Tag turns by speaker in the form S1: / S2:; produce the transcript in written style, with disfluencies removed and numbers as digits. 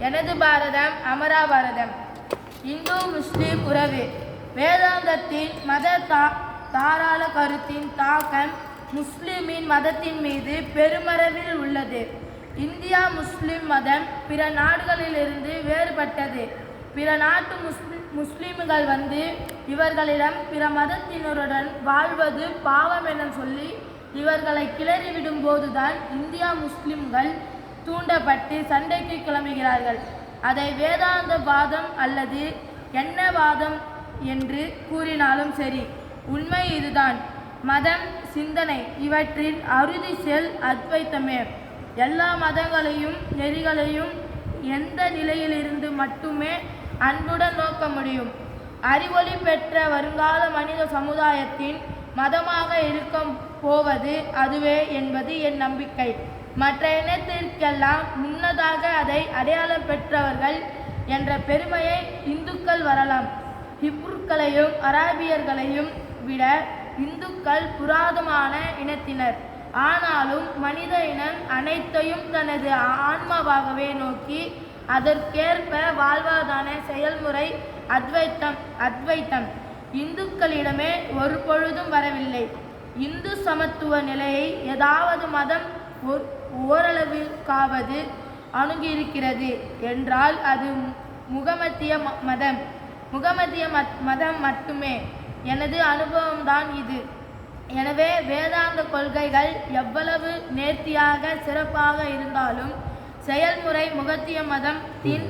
S1: எனது பாரதம் அமராபாரதம். இந்து முஸ்லிம் உறவு. வேதாந்தத்தின் மத தாராள கருத்தின் தாக்கம் முஸ்லிமின் மதத்தின் மீது பெருமளவில் உள்ளது. இந்தியா முஸ்லிம் மதம் பிற நாடுகளிலிருந்து வேறுபட்டது. பிற நாட்டு முஸ்லிம்கள் வந்து இவர்களிடம் பிற மதத்தினருடன் வாழ்வது பாவம் என சொல்லி இவர்களை கிளறிவிடும் போதுதான் இந்தியா முஸ்லிம்கள் தூண்டப்பட்டு சண்டைக்கு கிளம்புகிறார்கள். அதை வேதாந்த வாதம் அல்லது என்ன வாதம் என்று கூறினாலும் சரி, உண்மை இதுதான். மதம், சிந்தனை இவற்றின் அறுதி செல் அத்வைத்தமே. எல்லா மதங்களையும் நெறிகளையும் எந்த நிலையிலிருந்து மட்டுமே அன்புடன் நோக்க முடியும். அறிவொளி பெற்ற வருங்கால மனித சமுதாயத்தின் மதமாக இருக்க போவது அதுவே என்பது என் நம்பிக்கை. மற்ற இனத்திற்கெல்லாம் முன்னதாக அதை அடையாளம் பெற்றவர்கள் என்ற பெருமையை இந்துக்கள் வரலாம். ஹிப்ருக்களையும் அராபியர்களையும் விட இந்துக்கள் புராதனமான இனத்தினர். ஆனாலும் மனித இனம் அனைத்தையும் தனது ஆன்மாவாகவே நோக்கி அதற்கேற்ப வாழ்வதான செயல்முறை அத்வைத்தம் இந்துக்களிடமே ஒரு பொழுதும் வரவில்லை. இந்து சமத்துவ நிலையை ஏதாவது மதம் ஓரளவிற்காவது அணுகியிருக்கிறது என்றால் அது முகமதிய மதம் மட்டுமே. எனது அனுபவம்தான் இது. எனவே வேதாந்த கொள்கைகள் எவ்வளவு நேர்த்தியாக சிறப்பாக இருந்தாலும் செயல்முறை முகத்திய மதத்தின்